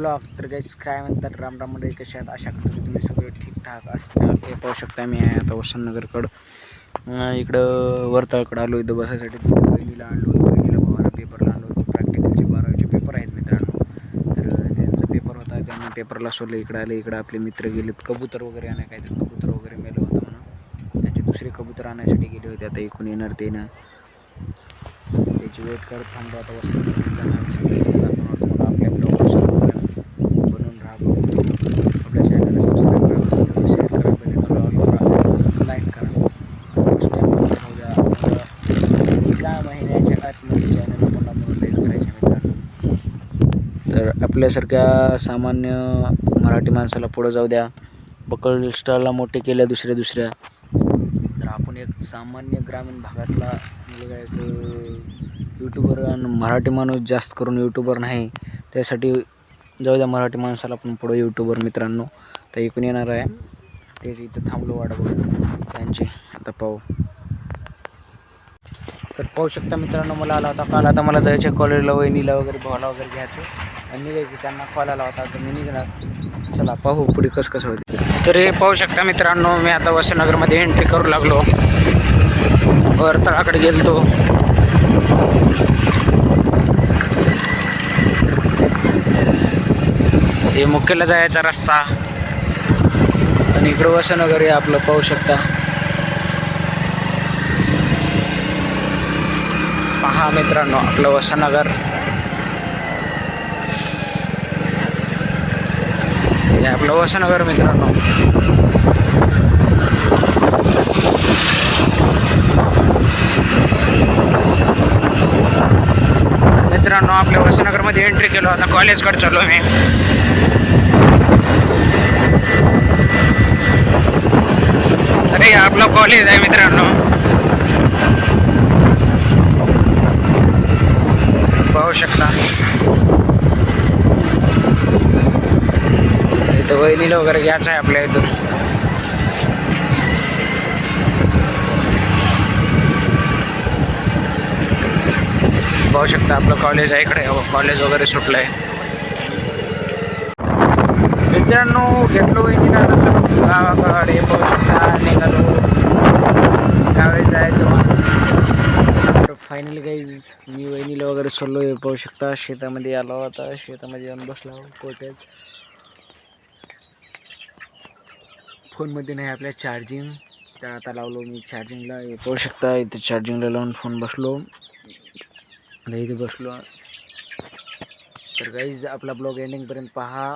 Blog. तर गाईस काय म्हणतात, राम राम मंडळी, कशा आहेत? आशा करतो की तुम्ही सगळे ठीकठाक असतात. हे पाहू शकता मी आहे आता वसंतनगरकडं इकडं वरताळकडं आलो इथं बसायसाठी. तिथे बहिणीला आणलो, बहिणीला भावाला पेपरला आणलो. प्रॅक्टिकलचे 12वीचे पेपर आहेत मित्रांनो. तर त्यांचा पेपर होता, त्यांनी पेपरला सोडलं. इकडं आले, इकडं आपले मित्र गेलेत कबूतर वगैरे आणाय, काहीतरी कबूतर वगैरे मेलं होतं म्हणून त्यांचे दुसरे कबूतर आणायसाठी गेले होते. आता इकडून येणार ते ना, त्याची वेट करत थांबलो. आता आपल्या ब्लॉग बनवून राहा. आपल्या चॅनलला सबस्क्राईब करा, शेअर करा, बेल लाईक करा. फर्स्ट टाईम राहू द्या. एका महिन्याच्या आतमध्ये चॅनल मला मोनटाईज करायचे मित्रांनो. तर आपल्यासारख्या सामान्य मराठी माणसाला पुढं जाऊ द्या. बकल स्टारला मोठे केल्या दुसऱ्या. तर आपण एक सामान्य ग्रामीण भागातला मुलगा एक यूट्यूबर, आणि मराठी माणूस जास्त करून यूट्यूबर नाही. त्यासाठी जाऊ द्या मराठी माणसाला पण पुढं यूट्यूबर मित्रांनो. तर इकडून येणार आहे, तेच इथं थांबलो वाट बघत त्यांची. आता पाहू. तर पाहू शकता मित्रांनो, मला आला होता काल. आता मला जायचं कॉलेजला, वहिनीला वगैरे भावाला वगैरे घ्यायचं आणि निघायचं. त्यांना कॉल आला होता, तर मी निघणार. चला पाहू पुढे कसं होते. तर हे पाहू शकता मित्रांनो, मी आता वसंतनगरमध्ये एंट्री करू लागलो. वरतळाकडे गेलतो. हे मुख्यला जायचा रस्ता आणि इकडं वसंतनगर आहे आपलं, पाहू शकता. पहा मित्रांनो आपलं वसंतनगर. हे आपलं वसंतनगर मित्रांनो. मित्रांनो आपल्या वसंतनगरमध्ये एंट्री केलो. आता कॉलेजकडे चाललो मी. अरे आपलं कॉलेज आहे मित्रांनो, पाहू शकता. इथं वहिनीला वगैरे घ्यायचं आहे आपल्या इथून. पाहू शकता आपलं कॉलेज आहे इकडे. कॉलेज वगैरे सुटलंय मित्रांनो. घेतलो वहिनीला गावाकडे. पाहू शकता निघालो, गावी जायचं मस्त. तर फायनली गाईज मी वहिनीला वगैरे सोडलो. हे पाहू शकता शेतामध्ये आलो. आता शेतामध्ये येऊन बसला पोट्यात. फोनमध्ये नाही आपल्या चार्जिंग, तर आता लावलो मी चार्जिंगला. हे पाहू शकता इथे चार्जिंगला लावून फोन बसलो. आता इथे बसलो. तर गाईज आपला ब्लॉग एंडिंगपर्यंत पहा.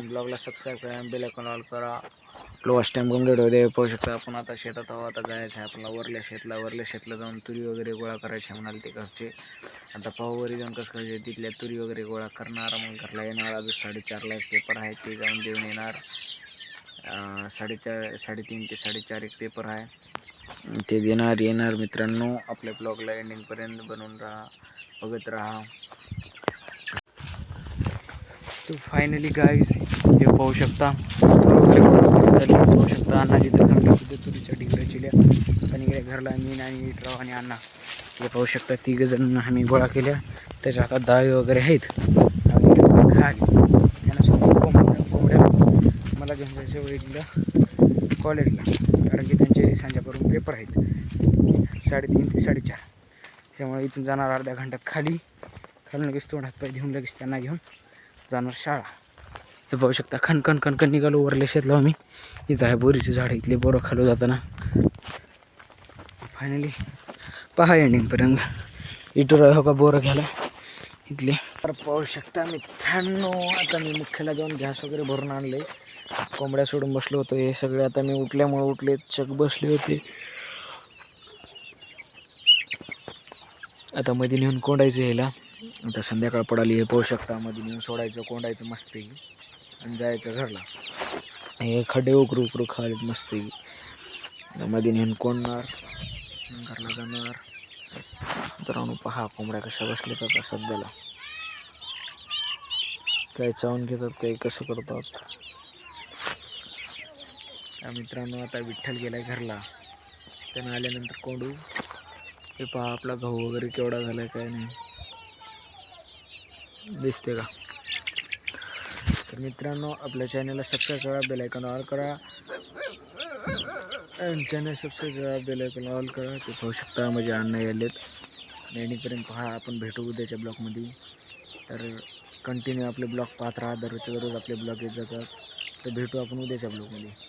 ब्लॉगला सबस्क्राईब करा, बेल आयकॉन ऑल करा. आपलं वॉच टाईम कम्प्लीट होते. पाहू शकता आपण आता शेतात आहोत. आता जायचं आहे आपल्याला वरल्या शेतला जाऊन तुरी वगैरे गोळा करायचे म्हणाले ते घरचे. आता पाहू वरी जाऊन कसं करायचे. तिथल्या तुरी वगैरे गोळा करणार, मग घरला येणार. अजून 3:30ला एक पेपर आहे, ते जाऊन देऊन येणार. 3:30 ते 4:30 एक पेपर आहे, ते देणार येणार मित्रांनो. आपल्या ब्लॉगला एंडिंगपर्यंत बनवून राहा, बघत राहा. तो फायनली गाईस हे पाहू शकता. पाहू शकता अण्णा जिथं थांबला तिथे तुरीच्या ढिगऱ्या चिल्या. पण इकडे घरला मी आणि विठराव आणि अण्णा हे पाहू शकता. 3 जण आम्ही गोळा केल्या. त्याच्या हातात दावे वगैरे आहेत. त्यांनासोबत कोंबड्या मला घेऊन जायच्या वहिनीला कॉलेजला, कारण की त्यांचे सांच्यापासून पेपर आहेत 3:30 ते 4:30. त्यामुळे इथून जाणार अर्ध्या घंट्यात खाली लगेच तोंड हातपाय घेऊन लगेच त्यांना घेऊन जाणार शाळा. हे पाहू शकता खणखण निघालो वरल्या शेतला आम्ही. इथं आहे बोरीचे झाड, इथले बोरं खालो जाताना. फायनली पहा एंडिंगपर्यंत. इथं हो का बोरं घ्यायला इथले. तर पाहू शकता मित्रांनो, आता मी मुख्याला जाऊन गॅस वगैरे भरून आणले. कोंबड्या सोडून बसलो होतो. हे सगळे आता मी उठल्यामुळे उठले, चक बसले होते. आता मध्ये नेऊन कोंडायचं यायला. आता संध्याकाळ पडाली. हे पाहू शकता मध्ये नेऊन सोडायचं, कोंडायचं मस्तपैकी आणि जायचं घरला. हे खड्डे उकरू खालीत मस्तपैकी. मध्ये नेऊन कोंडणार, घरला जाणार. मित्रांनो पहा कोंबड्या कशा बसल्यात आता सध्याला. काही चावून घेतात, काही कसं करतात. मित्रांनो आता विठ्ठल गेलाय घरला, त्यानं आल्यानंतर कोंडू. हे पहा आपला गहू वगैरे केवढा झालाय काय नाही, दिसते का. तर मित्रांनो आपल्या चॅनलला सबस्क्राईब करा, बेल आयकॉन ऑल करा. चॅनल सबस्क्राईब करा, बेल आयकॉन ऑल करा. ते पाहू शकता म्हणजे अन्न आलेत. नेहमीपर्यंत पहा, आपण भेटू उद्याच्या ब्लॉगमध्ये. तर कंटिन्यू आपले ब्लॉग पाहत राहा. दररोज आपले ब्लॉग येत जातात. तर भेटू आपण उद्याच्या ब्लॉगमध्ये.